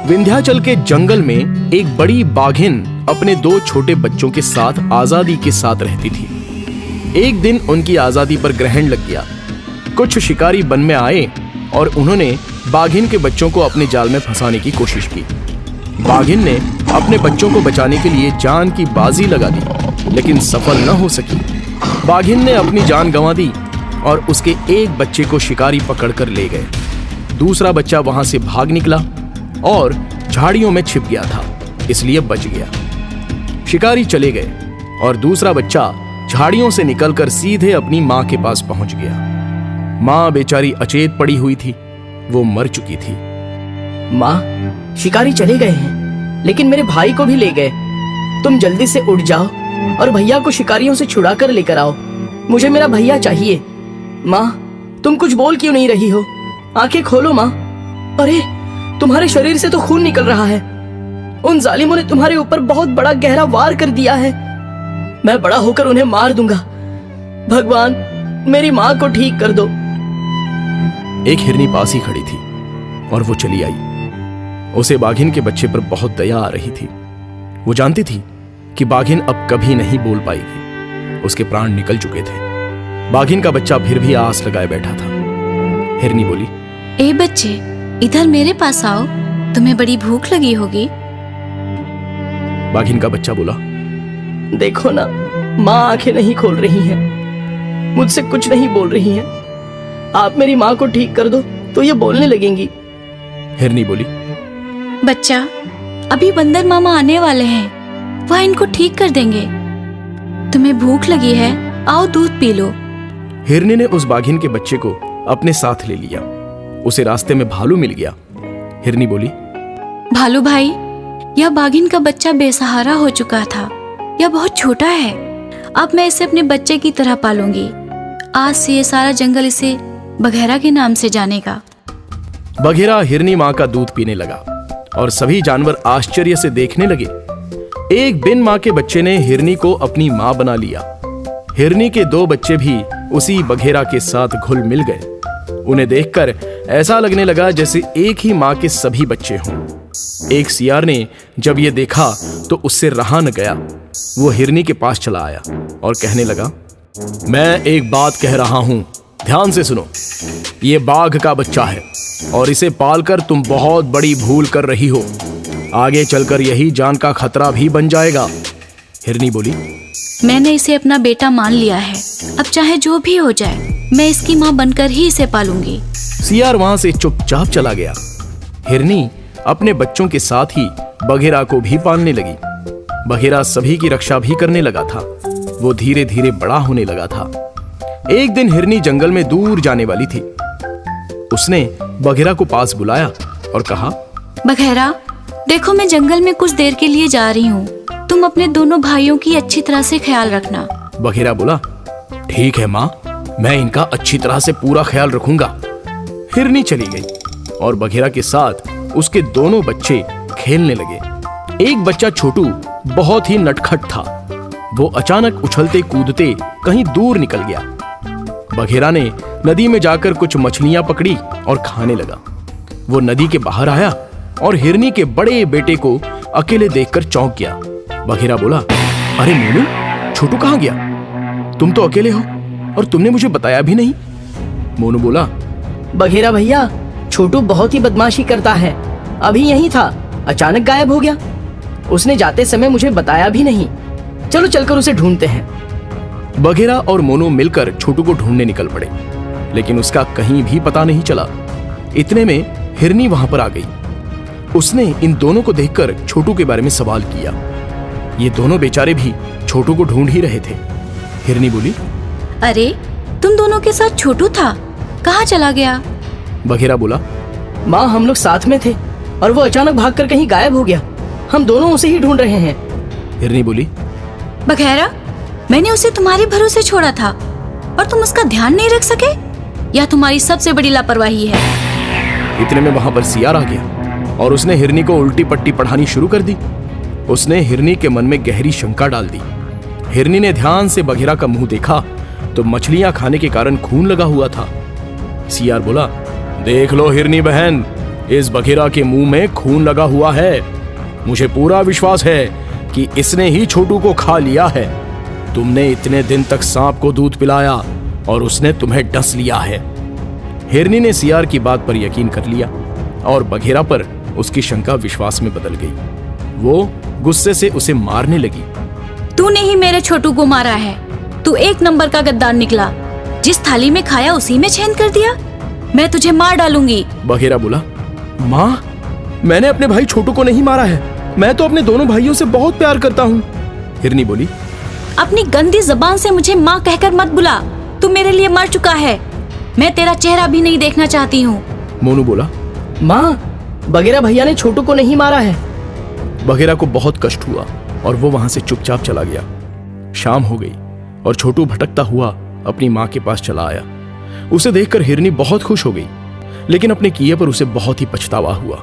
विंध्याचल के जंगल में एक बड़ी बाघिन अपने 2 छोटे बच्चों के साथ आजादी के साथ रहती थी। एक दिन उनकी आजादी पर ग्रहण लग गया। कुछ शिकारी वन में आए और उन्होंने बाघिन के बच्चों को अपने जाल में फंसाने की कोशिश की। बाघिन ने अपने बच्चों को बचाने के लिए जान की बाजी लगा दी, लेकिन सफल न हो सकी। बाघिन ने अपनी जान गंवा दी और उसके एक बच्चे को शिकारी पकड़कर ले गए। दूसरा बच्चा वहां से भाग निकला और झाड़ियों में छिप गया था, इसलिए बच गया। शिकारी चले गए और दूसरा बच्चा झाड़ियों से निकलकर सीधे अपनी मां के पास पहुंच गया। मां बेचारी अचेत पड़ी हुई थी, वो मर चुकी थी। माँ, शिकारी चले गए हैं, लेकिन मेरे भाई को भी ले गए। तुम जल्दी से उठ जाओ और भैया को शिकारियों से छुड़ा कर लेकर आओ। मुझे मेरा भैया चाहिए। माँ, तुम कुछ बोल क्यों नहीं रही हो? आंखें खोलो माँ। अरे, तुम्हारे शरीर से तो खून निकल रहा है। उन जालिमों ने तुम्हारे ऊपर बहुत बड़ा गहरा वार कर दिया है। मैं बड़ा होकर उन्हें मार दूंगा। भगवान, मेरी माँ को ठीक कर दो। एक हिरनी पास ही खड़ी थी और वो चली आई। उसे बाघिन के बच्चे पर बहुत दया आ रही थी। वो जानती थी कि बाघिन अब कभी नहीं बोल पाएगी। उसके प्राण निकल चुके थे। बाघिन का बच्चा फिर भी आस लगाए बैठा था। हिरनी बोली, ए बच्चे, इधर मेरे पास आओ, तुम्हें बड़ी भूख लगी होगी। बाघिन का बच्चा बोला, देखो ना, माँ आंखें नहीं खोल रही हैं, मुझसे कुछ नहीं बोल रही हैं। आप मेरी माँ को ठीक कर दो तो ये बोलने लगेंगी। हिरनी बोली, बच्चा, अभी बंदर मामा आने वाले हैं, वह इनको ठीक कर देंगे। तुम्हें भूख लगी है, आओ दूध पी लो। हिरनी ने उस बाघिन के बच्चे को अपने साथ ले लिया। उसे रास्ते में भालू मिल गया। हिरनी बोली, भालू भाई, यह बाघिन का बच्चा बेसहारा हो चुका था। यह बहुत छोटा है। अब मैं इसे अपने बच्चे की तरह पालूंगी। आज से ये सारा जंगल इसे बघेरा के नाम से जानेगा। बघेरा हिरनी माँ का दूध पीने लगा और सभी जानवर आश्चर्य से देखने लगे। एक बिन माँ के बच्चे ने हिरनी को अपनी माँ बना लिया। हिरनी के 2 बच्चे भी उसी बघेरा के साथ घुल मिल गए। उन्हें देखकर ऐसा लगने लगा जैसे एक ही माँ के सभी बच्चे हों। एक सियार ने जब ये देखा तो उससे रहा न गया। वो हिरनी के पास चला आया और कहने लगा, मैं एक बात कह रहा हूं, ध्यान से सुनो। ये बाघ का बच्चा है और इसे पालकर तुम बहुत बड़ी भूल कर रही हो। आगे चलकर यही जान का खतरा भी बन जाएगा। हिरनी बोली, मैंने इसे अपना बेटा मान लिया है। अब चाहे जो भी हो जाए, मैं इसकी माँ बनकर ही इसे पालूंगी। सियार वहां से चुपचाप चला गया। हिरनी अपने बच्चों के साथ ही बघेरा को भी पालने लगी। बघेरा सभी की रक्षा भी करने लगा था। वो धीरे धीरे बड़ा होने लगा था। एक दिन हिरनी जंगल में दूर जाने वाली थी। उसने बघेरा को पास बुलाया और कहा, बघेरा, देखो मैं जंगल में कुछ देर के लिए जा रही हूँ। तुम अपने दोनों भाइयों की अच्छी तरह से ख्याल रखना। बघेरा बोला, ठीक है माँ, मैं इनका अच्छी तरह से पूरा ख्याल रखूंगा। हिरनी चली गई और बघेरा के साथ उसके दोनों बच्चे खेलने लगे। एक बच्चा छोटू बहुत ही नटखट था। वो अचानक उछलते कूदते कहीं दूर निकल गया। बघेरा ने नदी में जाकर कुछ मछलियां पकड़ी और खाने लगा। वो नदी के बाहर आया और हिरनी के बड़े बेटे को अकेले देखकर चौंक गया। बघेरा बोला, अरे मोनू, छोटू कहाँ गया? तुम तो अकेले हो और तुमने मुझे बताया भी नहीं। मोनू बोला, बघेरा भैया, छोटू बहुत ही बदमाशी करता है। अभी यहीं था, अचानक गायब हो गया। उसने जाते समय मुझे बताया भी नहीं। चलो चलकर उसे ढूंढते हैं। बघेरा और मोनू मिलकर छोटू को ढूंढने निकल पड़े, लेकिन उसका कहीं भी पता नहीं चला। इतने में हिरनी वहां पर आ गई। उसने इन दोनों को देखकर छोटू के बारे में सवाल किया। ये दोनों बेचारे भी छोटू को ढूंढ ही रहे थे। हिरनी बोली, अरे, तुम दोनों के साथ छोटू था, कहाँ चला गया? बघेरा बोला, माँ, हम लोग साथ में थे और वो अचानक भागकर कहीं गायब हो गया। हम दोनों उसे ही ढूंढ रहे हैं। हिरनी बोली, बघेरा, मैंने उसे तुम्हारे भरोसे छोड़ा था और तुम उसका ध्यान नहीं रख सके? यह तुम्हारी सबसे बड़ी लापरवाही है। इतने में वहां पर सियार आ गया और उसने हिरनी को उल्टी पट्टी पढ़ानी शुरू कर दी। उसने हिरनी के मन में गहरी शंका डाल दी। हिरनी ने ध्यान से बघेरा का मुंह देखा तो मछलियां खाने के कारण खून लगा हुआ था। सियार बोला, देख लो हिरनी बहन, इस बघेरा के मुंह में खून लगा हुआ है। मुझे पूरा विश्वास है कि इसने ही छोटू को खा लिया है। तुमने इतने दिन तक सांप को दूध पिलाया और उसने तुम्हें डस लिया है। हिरनी ने सियार की बात पर यकीन कर लिया और बघेरा पर उसकी शंका विश्वास में बदल गई। वो गुस्से से उसे मारने लगी। तूने ही मेरे छोटू को मारा है। तू एक नंबर का गद्दार निकला। जिस थाली में खाया उसी में छेद कर दिया। मैं तुझे मार डालूंगी। बघेरा बोला, माँ, मैंने अपने भाई छोटू को नहीं मारा है। मैं तो अपने दोनों भाइयों से बहुत प्यार करता हूँ। हिरनी बोली, अपनी गंदी जबान से मुझे माँ कहकर मत बुला। तू मेरे लिए मर चुका है। मैं तेरा चेहरा भी नहीं देखना चाहती हूँ। मोनू बोला, माँ, बघेरा भैया ने छोटू को नहीं मारा है। बघेरा को बहुत कष्ट हुआ और वो वहां से चुपचाप चला गया। शाम हो गई और छोटू भटकता हुआ अपनी माँ के पास चला आया। उसे देखकर हिरनी बहुत खुश हो गई, लेकिन अपने किए पर उसे बहुत ही पछतावा हुआ।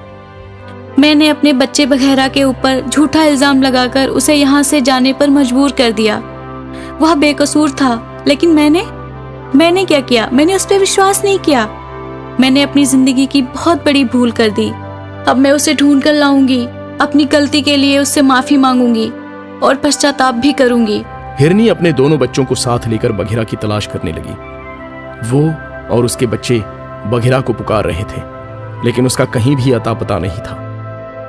मैंने अपने बच्चे बघेरा के ऊपर झूठा इल्जाम लगाकर उसे यहाँ से जाने पर मजबूर कर दिया। वह बेकसूर था, लेकिन मैंने क्या किया? मैंने उस पर विश्वास नहीं किया। मैंने अपनी जिंदगी की बहुत बड़ी भूल कर दी। अब मैं उसे ढूंढ कर लाऊंगी। अपनी गलती के लिए उससे माफी मांगूंगी और पश्चाताप भी करूंगी। हिरनी अपने दोनों बच्चों को साथ लेकर बघेरा की तलाश करने लगी। वो और उसके बच्चे बघेरा को पुकार रहे थे, लेकिन उसका कहीं भी अता पता नहीं था।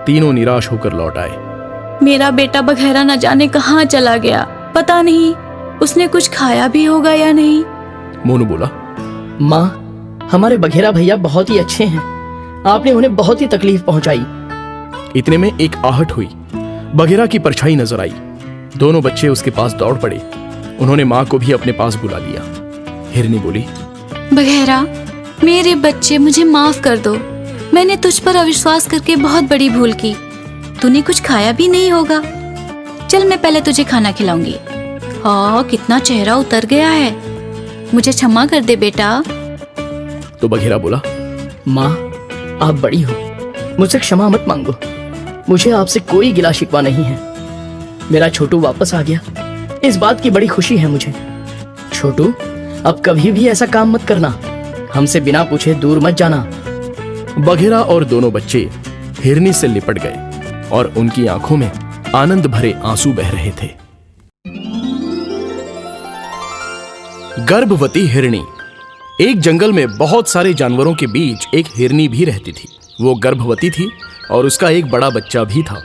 तीनों निराश होकर लौट आए। मेरा बेटा बघेरा न जाने कहाँ चला गया। पता नहीं उसने कुछ खाया भी होगा या नहीं। मोनू बोला, माँ, हमारे बघेरा भैया बहुत ही अच्छे हैं। आपने उन्हें बहुत ही तकलीफ पहुंचाई। इतने में एक आहट हुई। बघेरा की परछाई नजर आई। दोनों बच्चे उसके पास दौड़ पड़े। उन्होंने माँ को भी अपने पास बुला लिया। हिरनी बोली, बघेरा, मेरे बच्चे, मुझे माफ कर दो। मैंने तुझ पर अविश्वास करके बहुत बड़ी भूल की। तूने कुछ खाया भी नहीं होगा। चल, मैं पहले तुझे खाना खिलाऊंगी। हाँ, कितना चेहरा उतर गया है। मुझे क्षमा कर दे बेटा। तो बघेरा बोला, माँ, आप बड़ी हो, मुझसे क्षमा मत मांगो। मुझे आपसे कोई गिला शिकवा नहीं है। मेरा छोटू वापस आ गया, इस बात की बड़ी खुशी है मुझे। छोटू, अब कभी भी ऐसा काम मत करना। हमसे बिना पूछे दूर मत जाना। बघेरा और दोनों बच्चे हिरनी से लिपट गए और उनकी आंखों में आनंद भरे आंसू बह रहे थे। गर्भवती हिरनी। एक जंगल में बहुत सारे जानवरों के बीच एक हिरनी भी रहती थी। वो गर्भवती थी और उसका एक बड़ा बच्चा भी था।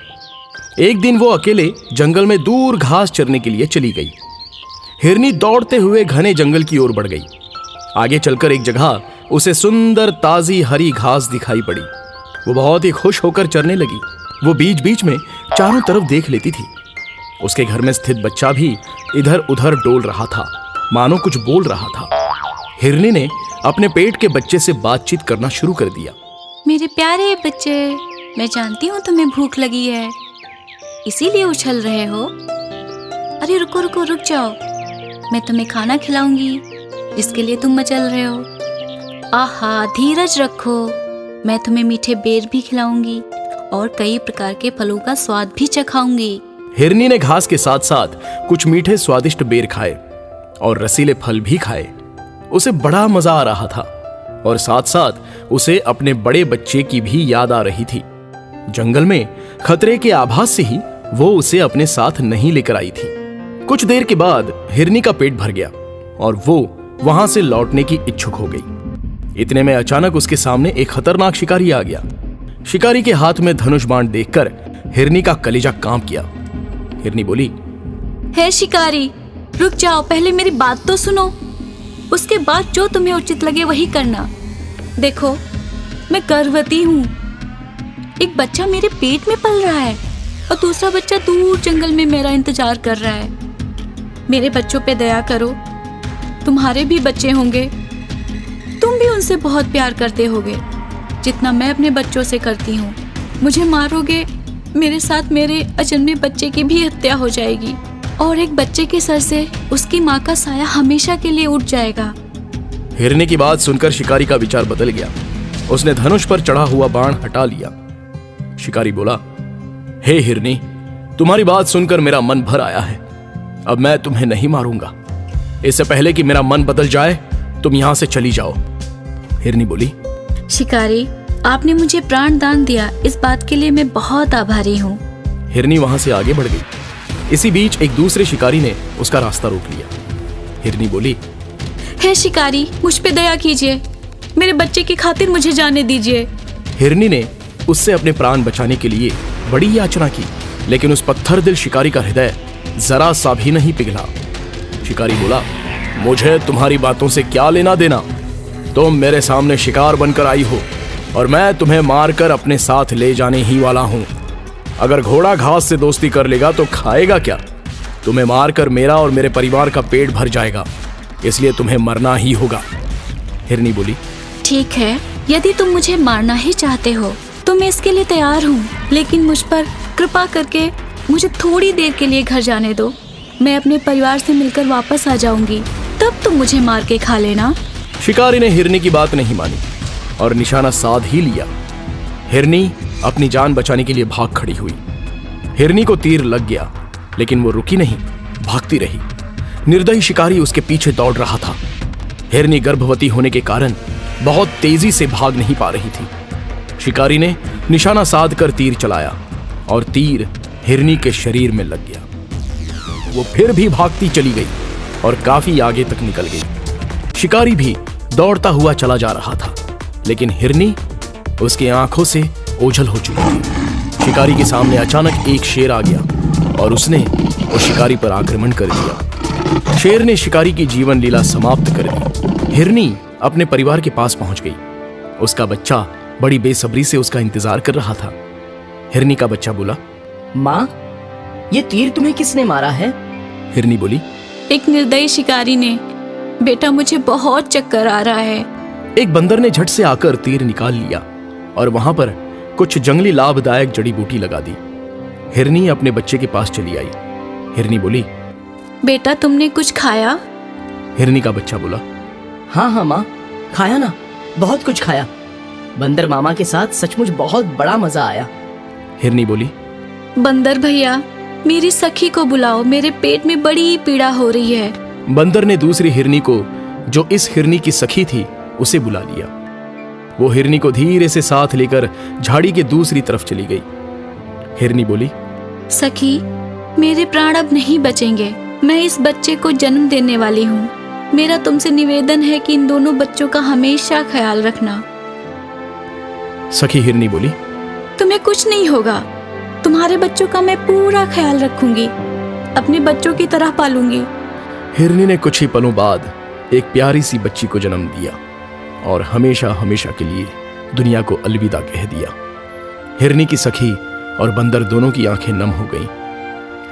एक दिन वो अकेले जंगल में दूर घास चरने के लिए चली गई। हिरनी दौड़ते हुए घने जंगल की ओर बढ़ गई। आगे चलकर एक जगह उसे सुंदर ताजी हरी घास दिखाई पड़ी। वो बहुत ही खुश होकर चरने लगी। वो बीच बीच में चारों तरफ देख लेती थी। उसके घर में स्थित बच्चा भी इधर उधर डोल रहा था, मानो कुछ बोल रहा था। हिरनी ने अपने पेट के बच्चे से बातचीत करना शुरू कर दिया। मेरे प्यारे बच्चे, मैं जानती हूँ तुम्हें भूख लगी है, इसीलिए उछल रहे हो। अरे रुको रुको, रुक जाओ। मैं तुम्हें खाना खिलाऊंगी जिसके लिए तुम मचल रहे हो। आहा, धीरज रखो। मैं तुम्हें मीठे बेर भी खिलाऊंगी और कई प्रकार के फलों का स्वाद भी चखाऊंगी। हिरनी ने घास के साथ साथ कुछ मीठे स्वादिष्ट बेर खाए और रसीले फल भी खाए। उसे बड़ा मजा आ रहा था और साथ साथ उसे अपने बड़े बच्चे की भी याद आ रही थी। जंगल में खतरे के आभास से ही वो उसे अपने साथ नहीं लेकर आई थी। कुछ देर के बाद हिरनी का पेट भर गया और वो वहां से लौटने की इच्छुक हो गई। इतने में अचानक उसके सामने एक खतरनाक शिकारी आ गया। शिकारी के हाथ में धनुष बाण देखकर हिरनी का कलेजा कांप गया। हिरनी बोली, हे शिकारी, रुक जाओ, पहले मेरी बात तो सुनो। उसके बाद जो तुम्हें उचित लगे वही करना। देखो, मैं गर्भवती हूँ। एक बच्चा मेरे पेट में पल रहा है और दूसरा बच्चा दूर जंगल में मेरा इंतजार कर रहा है। मेरे बच्चों पे दया करो। तुम्हारे भी बच्चे होंगे, तुम भी उनसे बहुत प्यार करते होगे जितना मैं अपने बच्चों से करती हूँ। मुझे मारोगे, मेरे साथ मेरे अजन्मे बच्चे की भी हत्या हो जाएगी और एक बच्चे के सर से उसकी माँ का साया हमेशा के लिए उठ जाएगा। हिरनी की बात सुनकर शिकारी का विचार बदल गया। उसने धनुष पर चढ़ा हुआ बाण हटा लिया। शिकारी बोला, हे हिरनी, तुम्हारी बात सुनकर मेरा मन भर आया है। अब मैं तुम्हें नहीं मारूंगा। इससे पहले कि मेरा मन बदल जाए तुम यहां से चली जाओ। हिरनी बोली, शिकारी, आपने मुझे प्राण दान दिया, इस बात के लिए मैं बहुत आभारी हूँ। हिरनी वहां से आगे बढ़ गई। इसी बीच एक दूसरे शिकारी ने उसका रास्ता रोक लिया। हिरनी बोली, हे शिकारी, मुझ पे दया कीजिए, मेरे बच्चे की खातिर मुझे जाने दीजिए। हिरनी ने उससे अपने प्राण बचाने के लिए बड़ी याचना की, लेकिन उस पत्थर दिल शिकारी का हृदय जरा सा भी नहीं पिघला। शिकारी बोला, मुझे तुम्हारी बातों से क्या लेना देना? तुम मेरे सामने शिकार बनकर आई हो और मैं तुम्हें मारकर अपने साथ ले जाने ही वाला हूं। अगर घोड़ा घास से दोस्ती कर लेगा तो खाएगा क्या? तुम्हें मारकर मेरा और मेरे परिवार का पेट भर जाएगा, इसलिए तुम्हें मरना ही होगा। हिरनी बोली, ठीक है, यदि तुम मुझे मारना ही चाहते हो तो मैं इसके लिए तैयार हूँ, लेकिन मुझ पर कृपा करके मुझे थोड़ी देर के लिए घर जाने दो। मैं अपने परिवार से मिलकर वापस आ जाऊंगी, तब तुम मुझे मार के खा लेना। शिकारी ने हिरनी की बात नहीं मानी और निशाना साध ही लिया। हिरनी अपनी जान बचाने के लिए भाग खड़ी हुई। हिरनी को तीर लग गया, लेकिन वो रुकी नहीं, भागती रही। निर्दयी शिकारी उसके पीछे दौड़ रहा था। हिरनी गर्भवती होने के कारण बहुत तेजी से भाग नहीं पा रही थी। शिकारी ने निशाना साध कर तीर चलाया और तीर हिरनी के शरीर में लग गया। वो फिर भी भागती चली गई और काफी आगे तक निकल गई। शिकारी भी दौड़ता हुआ चला जा रहा था, लेकिन हिरनी उसकी आंखों से ओझल हो चुकी थी। शिकारी के सामने अचानक एक शेर आ गया और उसने उस शिकारी पर आक्रमण कर दिया। शेर ने शिकारी की जीवन लीला समाप्त कर दी। हिरनी अपने परिवार के पास पहुंच गई। उसका बच्चा बड़ी बेसब्री से उसका इंतजार कर रहा था। हिरनी का बच्चा बोला, माँ, ये तीर तुम्हें किसने मारा है? हिरनी बोली, एक निर्दयी शिकारी ने। बेटा, मुझे बहुत चक्कर आ रहा है। एक बंदर ने झट से आकर तीर निकाल लिया और वहां पर कुछ जंगली लाभदायक जड़ी बूटी लगा दी। हिरनी अपने बच्चे के पास चली आई। हिरनी बोली, बेटा, तुमने कुछ खाया? हिरनी का बच्चा बोला, हाँ हाँ माँ, खाया ना, बहुत कुछ खाया। बंदर मामा के साथ सचमुच बहुत बड़ा मजा आया। हिरनी बोली, बंदर भैया, मेरी सखी को बुलाओ, मेरे पेट में बड़ी पीड़ा हो रही है। बंदर ने दूसरी हिरनी को, जो इस हिरनी की सखी थी, उसे बुला लिया। वो हिरनी को धीरे से साथ लेकर झाड़ी के दूसरी तरफ चली गई। हिरनी बोली, सखी, मेरे प्राण अब नहीं बचेंगे। मैं इस बच्चे को जन्म देने वाली हूँ। मेरा तुमसे निवेदन है कि इन दोनों बच्चों का हमेशा ख्याल रखना। सखी हिरनी बोली, तुम्हें कुछ नहीं होगा। तुम्हारे बच्चों का मैं पूरा ख्याल रखूंगी, अपने बच्चों की तरह पालूंगी। हिरनी ने कुछ ही पलों बाद एक प्यारी सी बच्ची को जन्म दिया और हमेशा हमेशा के लिए दुनिया को अलविदा कह दिया। हिरनी की सखी और बंदर दोनों की आंखें नम हो गईं।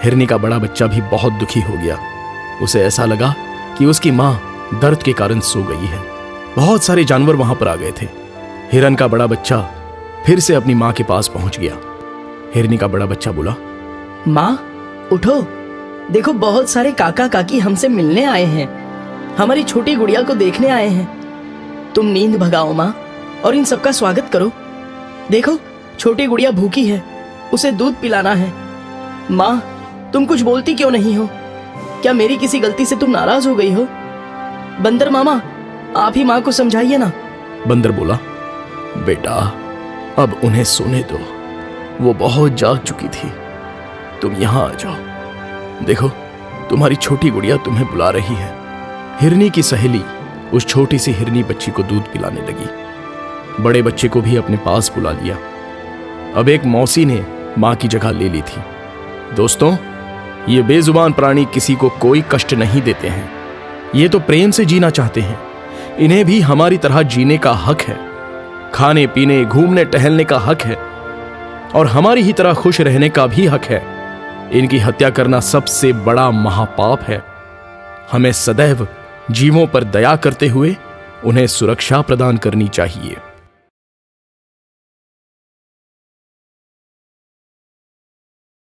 हिरनी का बड़ा बच्चा भी बहुत दुखी हो गया। उसे ऐसा लगा कि उसकी मां दर्द के कारण सो गई है। बहुत सारे जानवर वहां पर आ गए थे। हिरन का बड़ा बच्चा फिर से अपनी मां के पास पहुंच गया। हिरनी का बड़ा बच्चा बोला, माँ, उठो, देखो बहुत सारे काका काकी हमसे मिलने आए हैं। हमारी छोटी गुड़िया को देखने आए हैं। तुम नींद भगाओ माँ और इन सबका स्वागत करो। देखो, छोटी गुड़िया भूखी है, उसे दूध पिलाना है। माँ, तुम कुछ बोलती क्यों नहीं हो? क्या मेरी किसी गलती से तुम नाराज हो गई हो? बंदर मामा, आप ही माँ को समझाइए ना। बंदर बोला, बेटा, अब उन्हें सोने दो, वो बहुत जाग चुकी थी। तुम यहां आ जाओ। देखो, तुम्हारी छोटी गुड़िया तुम्हें बुला रही है। हिरनी की सहेली उस छोटी सी हिरनी बच्ची को दूध पिलाने लगी। बड़े बच्चे को भी अपने पास बुला लिया। अब एक मौसी ने मां की जगह ले ली थी। दोस्तों, ये बेजुबान प्राणी किसी को कोई कष्ट नहीं देते हैं। ये तो प्रेम से जीना चाहते हैं। इन्हें भी हमारी तरह जीने का हक है, खाने पीने, घूमने टहलने का हक है और हमारी ही तरह खुश रहने का भी हक है। इनकी हत्या करना सबसे बड़ा महापाप है। हमें सदैव जीवों पर दया करते हुए उन्हें सुरक्षा प्रदान करनी चाहिए।